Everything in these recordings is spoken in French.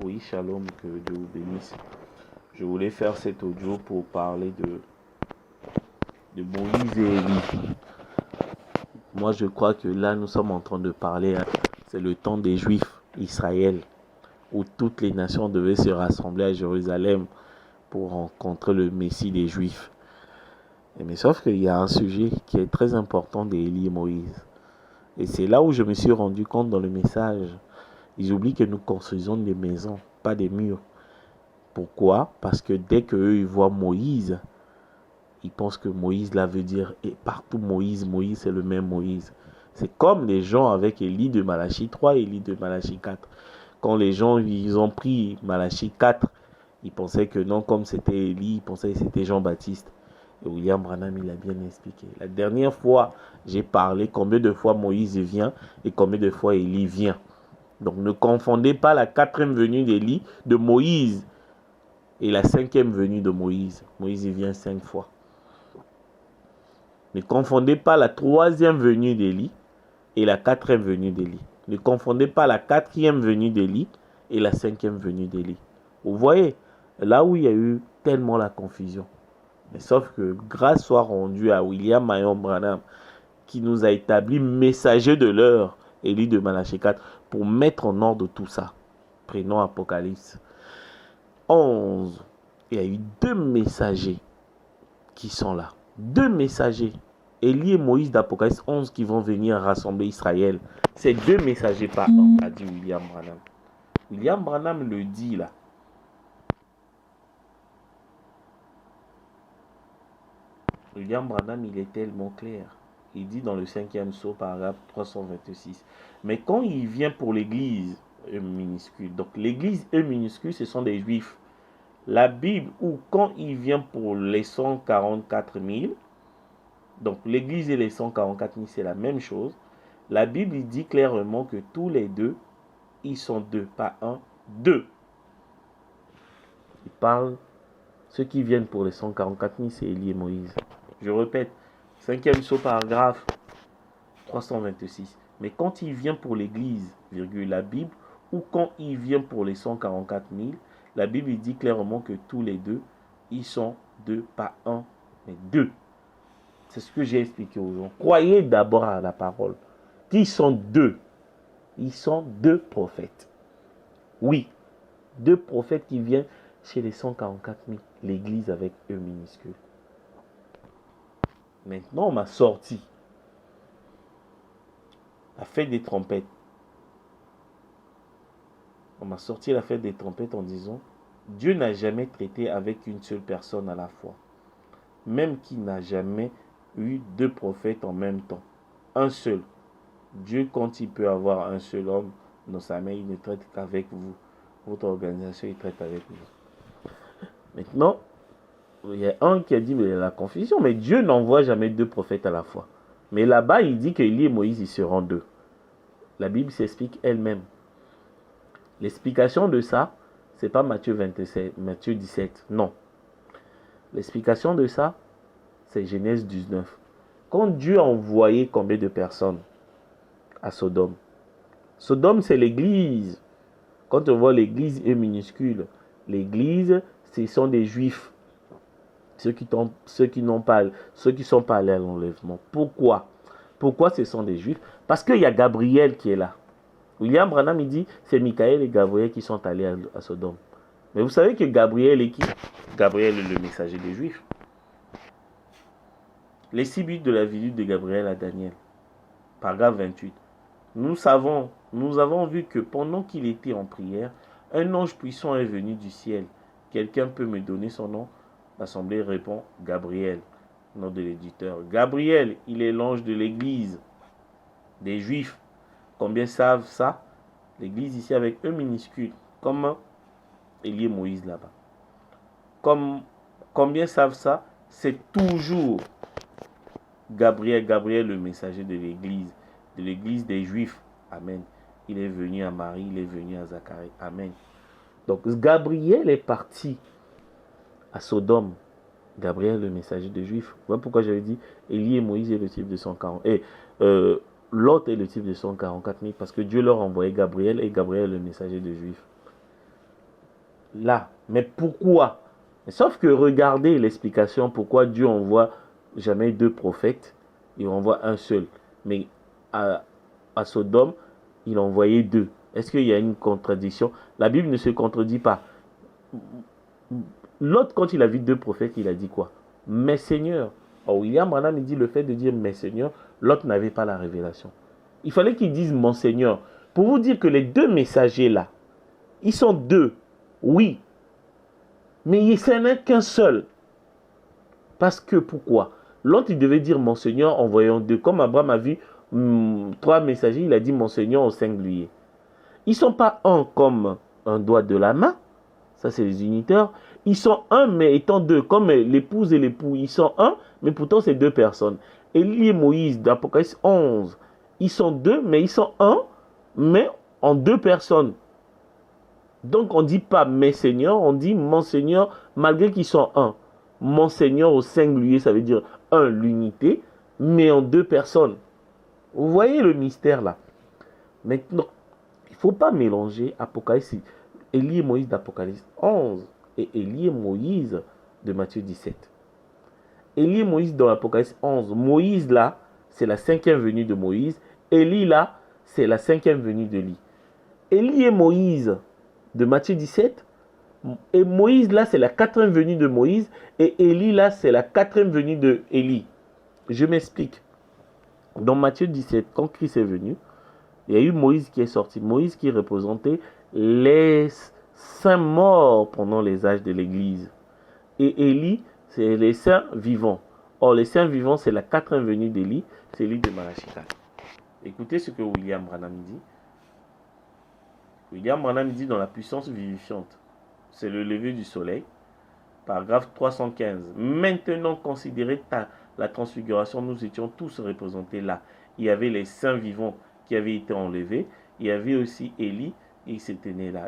Oui, shalom, que Dieu vous bénisse. Je voulais faire cet audio pour parler de Moïse et Élie. Moi, je crois que là, nous sommes en train de parler, c'est le temps des Juifs, Israël, où toutes les nations devaient se rassembler à Jérusalem pour rencontrer le Messie des Juifs. Mais sauf qu'il y a un sujet qui est très important d'Élie et Moïse. Et c'est là où je me suis rendu compte dans le message. Ils oublient que nous construisons des maisons, pas des murs. Pourquoi? Parce que dès qu'eux ils voient Moïse, ils pensent que Moïse là veut dire, et partout Moïse, c'est le même Moïse. C'est comme les gens avec Élie de Malachie 3 et Élie de Malachie 4. Quand les gens ils ont pris Malachie 4, ils pensaient que non, comme c'était Élie, ils pensaient que c'était Jean-Baptiste. Et William Branham, il a bien expliqué. La dernière fois, j'ai parlé combien de fois Moïse vient et combien de fois Élie vient. Donc ne confondez pas la quatrième venue d'Élie, de Moïse, et la cinquième venue de Moïse. Moïse il vient 5 fois. Ne confondez pas la troisième venue d'Élie et la quatrième venue d'Élie. Ne confondez pas la quatrième venue d'Élie et la cinquième venue d'Élie. Vous voyez, là où il y a eu tellement la confusion. Mais sauf que grâce soit rendue à William Marion Branham, qui nous a établi messager de l'heure, Élie de Malachie 4, pour mettre en ordre tout ça. Prenons Apocalypse 11. Il y a eu 2 messagers qui sont là. 2 messagers. Élie et Moïse d'Apocalypse 11 qui vont venir rassembler Israël. C'est 2 messagers par an, a dit William Branham. William Branham le dit là. William Branham, il est tellement clair. Il dit dans le 5e sceau, paragraphe 326. Mais quand il vient pour l'église minuscule, donc l'église minuscule, ce sont des juifs. La Bible, ou quand il vient pour les 144 000, donc l'église et les 144 000, c'est la même chose. La Bible il dit clairement que tous les deux, ils sont 2, pas 1, 2. Il parle, ceux qui viennent pour les 144 000, c'est Élie et Moïse. Je répète, 5e sceau, paragraphe 326. Mais quand il vient pour l'église, la Bible, ou quand il vient pour les 144 000, la Bible dit clairement que tous les deux, ils sont 2, pas 1, mais 2. C'est ce que j'ai expliqué aux gens. Croyez d'abord à la parole. Qui sont 2? Ils sont 2 prophètes. Oui, 2 prophètes qui viennent chez les 144 000, l'église avec E minuscule. Maintenant, on m'a sorti la fête des trompettes. On m'a sorti la fête des trompettes en disant Dieu n'a jamais traité avec une seule personne à la fois. Même qu'il n'a jamais eu 2 prophètes en même temps. Un seul. Dieu, quand il peut avoir un seul homme dans sa main, il ne traite qu'avec vous. Votre organisation, il traite avec vous. Maintenant, il y a un qui a dit, mais il y a la confusion, mais Dieu n'envoie jamais 2 prophètes à la fois. Mais là-bas, il dit qu'Élie et Moïse, ils seront 2. La Bible s'explique elle-même. L'explication de ça, c'est pas Matthieu 27, Matthieu 17, non. L'explication de ça, c'est Genèse 19. Quand Dieu a envoyé combien de personnes à Sodome? Sodome, c'est l'église. Quand on voit l'église est minuscule, l'église, ce sont des juifs. Ceux qui sont pas allés à l'enlèvement. Pourquoi? Pourquoi ce sont des juifs? Parce qu'il y a Gabriel qui est là. William Branham, il dit, c'est Michael et Gabriel qui sont allés à Sodome. Mais vous savez que Gabriel est qui? Gabriel est le messager des juifs. Les 6 buts de la visite de Gabriel à Daniel. Paragraphe 28. Nous avons vu que pendant qu'il était en prière, un ange puissant est venu du ciel. Quelqu'un peut me donner son nom? L'assemblée répond Gabriel, nom de l'éditeur. Gabriel, il est l'ange de l'église des Juifs. Combien savent ça? L'église ici avec E minuscule, comme Élie et Moïse là-bas. Combien savent ça? C'est toujours Gabriel, le messager de l'église des Juifs. Amen. Il est venu à Marie, il est venu à Zacharie. Amen. Donc Gabriel est parti à Sodome. Gabriel, le messager des Juifs. Voilà pourquoi j'avais dit Élie et Moïse est le type de 140. Et Lot est le type de 144 000 parce que Dieu leur envoyait Gabriel et Gabriel est le messager des Juifs. là. Mais pourquoi? Sauf que regardez l'explication pourquoi Dieu envoie jamais 2 prophètes, il envoie un seul. Mais à Sodome, il envoyait 2. Est-ce qu'il y a une contradiction? La Bible ne se contredit pas. L'autre, quand il a vu 2 prophètes, il a dit quoi? Mais Seigneur. Oh, William Branham, il dit le fait de dire mais Seigneur, l'autre n'avait pas la révélation. Il fallait qu'il dise mon Seigneur. Pour vous dire que les 2 messagers là, ils sont 2. Oui. Mais ce n'est qu'un seul. Parce que pourquoi? L'autre, il devait dire mon Seigneur en voyant 2. Comme Abraham a vu 3 messagers, il a dit mon Seigneur au singulier. Ils ne sont pas un comme un doigt de la main. Ça, c'est les unitaires. Ils sont un, mais étant 2. Comme l'épouse et l'époux, ils sont un, mais pourtant, c'est 2 personnes. Élie et Moïse, d'Apocalypse 11, ils sont 2, mais ils sont un, mais en 2 personnes. Donc, on ne dit pas mes seigneurs, on dit mon Seigneur, malgré qu'ils sont un. Mon Seigneur au singulier, ça veut dire un, l'unité, mais en 2 personnes. Vous voyez le mystère là. Maintenant, il ne faut pas mélanger Apocalypse, Élie et Moïse d'Apocalypse 11 et Élie et Moïse de Matthieu 17. Élie et Moïse dans l'Apocalypse 11, Moïse là, c'est la 5e venue de Moïse. Élie là, c'est la 5e venue d'Élie. Élie et Moïse de Matthieu 17, et Moïse là, c'est la 4e venue de Moïse, et Élie là, c'est la 4e venue de Élie. Je m'explique. Dans Matthieu 17, quand Christ est venu, il y a eu Moïse qui est sorti. Moïse qui représentait les saints morts pendant les âges de l'Église. Et Élie, c'est les saints vivants. Or, les saints vivants, c'est la 4e venue d'Élie, c'est Élie de Malachi 4. Écoutez ce que William Branham dit. William Branham dit dans La puissance vivifiante, c'est le lever du soleil, paragraphe 315. Maintenant, considérez la transfiguration, nous étions tous représentés là. Il y avait les saints vivants qui avaient été enlevés. Il y avait aussi Élie, il s'était né là.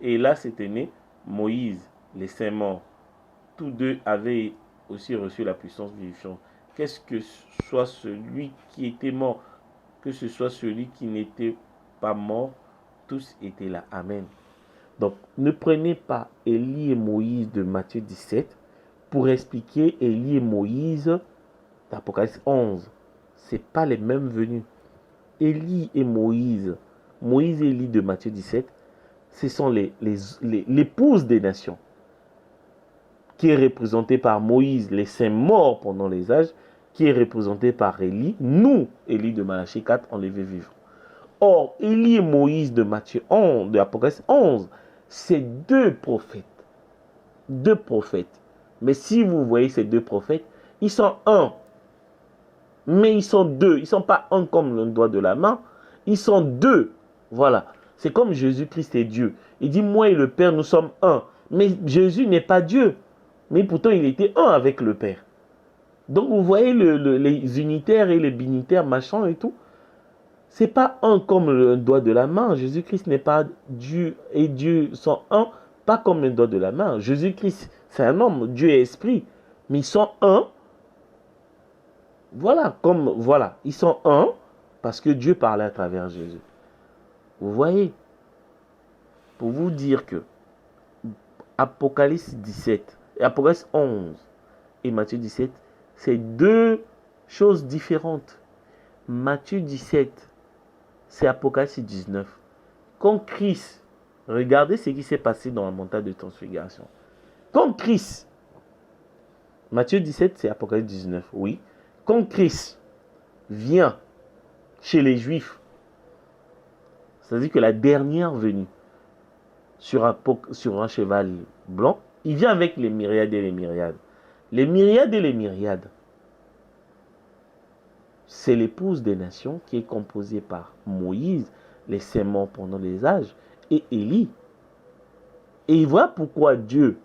Et là, c'était né Moïse, les saints morts. Tous 2 avaient aussi reçu la puissance vivifiante. Qu'est-ce que soit celui qui était mort, que ce soit celui qui n'était pas mort, tous étaient là. Amen. Donc, ne prenez pas Élie et Moïse de Matthieu 17 pour expliquer Élie et Moïse d'Apocalypse 11. Ce n'est pas les mêmes venus. Élie et Moïse, Moïse et Élie de Matthieu 17, ce sont l'épouse des nations, qui est représentée par Moïse, les saints morts pendant les âges, qui est représentée par Élie, nous, Élie de Malachi 4, enlevés vivants. Or, Élie et Moïse de Matthieu 11, de Apocalypse 11, c'est 2 prophètes. 2 prophètes. Mais si vous voyez ces 2 prophètes, ils sont un. Mais ils sont 2. Ils ne sont pas un comme le doigt de la main. Ils sont 2. Voilà. C'est comme Jésus-Christ est Dieu. Il dit, moi et le Père, nous sommes un. Mais Jésus n'est pas Dieu. Mais pourtant, il était un avec le Père. Donc, vous voyez les unitaires et les binitaires, machin et tout. C'est pas un comme le doigt de la main. Jésus-Christ n'est pas Dieu et Dieu sont un, pas comme le doigt de la main. Jésus-Christ, c'est un homme, Dieu est esprit. Mais ils sont un. Voilà, ils sont un parce que Dieu parlait à travers Jésus. Vous voyez, pour vous dire que Apocalypse 17, Apocalypse 11 et Matthieu 17, c'est 2 choses différentes. Matthieu 17, c'est Apocalypse 19. Quand Christ, regardez ce qui s'est passé dans la montagne de transfiguration. Quand Christ, Matthieu 17, c'est Apocalypse 19, oui. Quand Christ vient chez les Juifs, c'est-à-dire que la dernière venue sur un cheval blanc, il vient avec les myriades et les myriades. Les myriades et les myriades, c'est l'épouse des nations qui est composée par Moïse, les saints morts pendant les âges, et Élie. Et il voit pourquoi Dieu,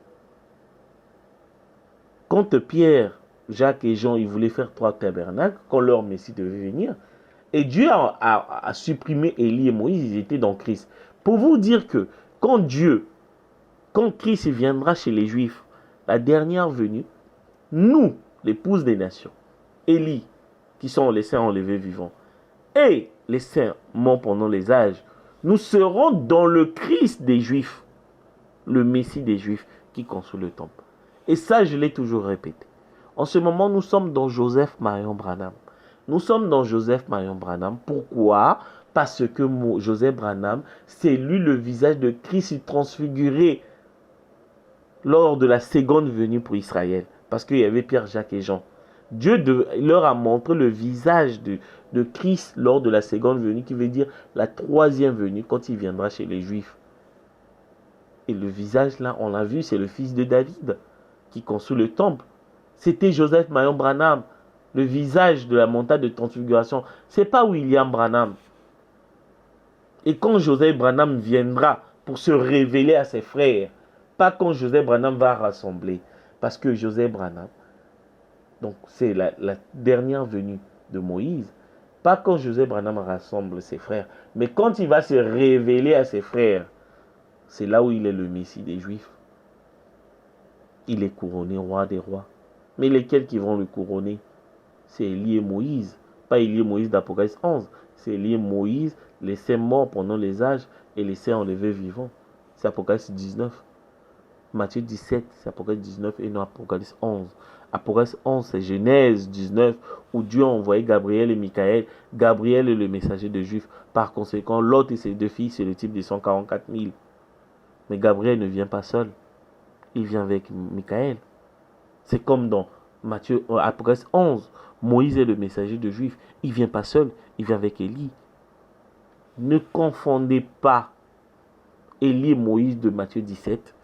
quand Pierre, Jacques et Jean, ils voulaient faire 3 tabernacles, quand leur Messie devait venir, et Dieu a supprimé Élie et Moïse, ils étaient dans Christ. Pour vous dire que quand Christ viendra chez les Juifs, la dernière venue, nous, l'épouse des nations, Élie, qui sont les saints enlevés vivants, et les saints morts pendant les âges, nous serons dans le Christ des Juifs. le Messie des Juifs qui construit le temple. Et ça, je l'ai toujours répété. En ce moment, nous sommes dans Joseph Marion Branham. Nous sommes dans Joseph Marion Branham. Pourquoi? Parce que Joseph Branham, c'est lui le visage de Christ transfiguré lors de la seconde venue pour Israël. Parce qu'il y avait Pierre, Jacques et Jean. Dieu leur a montré le visage de Christ lors de la seconde venue, qui veut dire la troisième venue, quand il viendra chez les Juifs. Et le visage là, on l'a vu, c'est le fils de David qui construit le temple. C'était Joseph Marion Branham, le visage de la montagne de transfiguration. C'est pas William Branham. Et quand Joseph Branham viendra pour se révéler à ses frères, pas quand Joseph Branham va rassembler, parce que Joseph Branham, donc c'est la dernière venue de Moïse, pas quand Joseph Branham rassemble ses frères, mais quand il va se révéler à ses frères, c'est là où il est le Messie des Juifs. Il est couronné roi des rois. Mais lesquels qui vont le couronner? C'est Élie et Moïse. Pas Élie et Moïse d'Apocalypse 11. C'est Élie et Moïse, les saints morts pendant les âges et les saints enlevés vivants. C'est Apocalypse 19. Matthieu 17, c'est Apocalypse 19 et non Apocalypse 11. Apocalypse 11, c'est Genèse 19, où Dieu a envoyé Gabriel et Michaël. Gabriel est le messager des Juifs. Par conséquent, Lot et ses deux filles, c'est le type des 144 000. Mais Gabriel ne vient pas seul. Il vient avec Michaël. C'est comme dans Apocalypse 11. Moïse est le messager de Juifs. Il ne vient pas seul. Il vient avec Élie. Ne confondez pas Élie et Moïse de Matthieu 17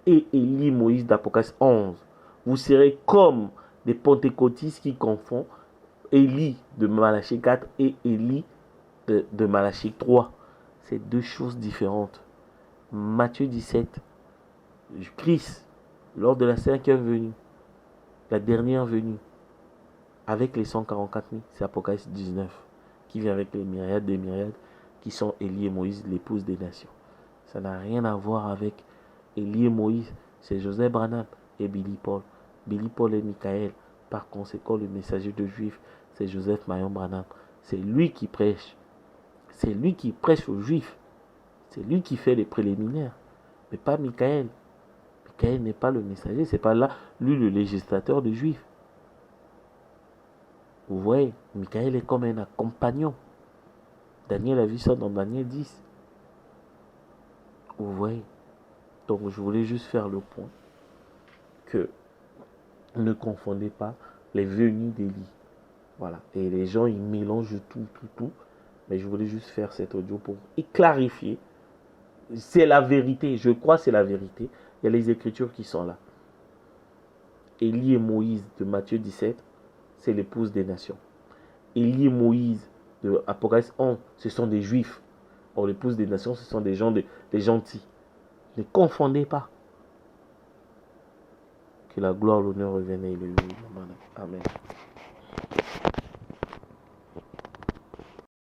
et Élie et Moïse d'Apocalypse 11. Vous serez comme des pentecôtistes qui confondent Élie de Malachie 4 et Élie de Malachie 3. C'est deux choses différentes. Matthieu 17, Christ, lors de la cinquième venue, la dernière venue, avec les 144 000, c'est Apocalypse 19, qui vient avec les myriades des myriades, qui sont Élie et Moïse, l'épouse des nations. Ça n'a rien à voir avec Élie et Moïse, c'est Joseph Branham et Billy Paul. Billy Paul et Michaël, par conséquent, le messager de Juifs, c'est Joseph Marion Branham. C'est lui qui prêche. C'est lui qui prêche aux Juifs. C'est lui qui fait les préliminaires. Mais pas Michaël. Michaël n'est pas le messager, c'est pas là, lui, le législateur des Juifs. Vous voyez, Michaël est comme un compagnon. Daniel a vu ça dans Daniel 10. Vous voyez. Donc je voulais juste faire le point que ne confondez pas les venues d'Élie. Voilà. Et les gens, ils mélangent tout. Mais je voulais juste faire cet audio pour clarifier. C'est la vérité. Je crois que c'est la vérité. Il y a les Écritures qui sont là. Élie et Moïse de Matthieu 17, c'est l'épouse des nations. Élie et Moïse de Apocalypse 11, ce sont des Juifs. Or, l'épouse des nations, ce sont des gens, des gentils. Ne confondez pas. Que la gloire, l'honneur revienne à Élie. Amen.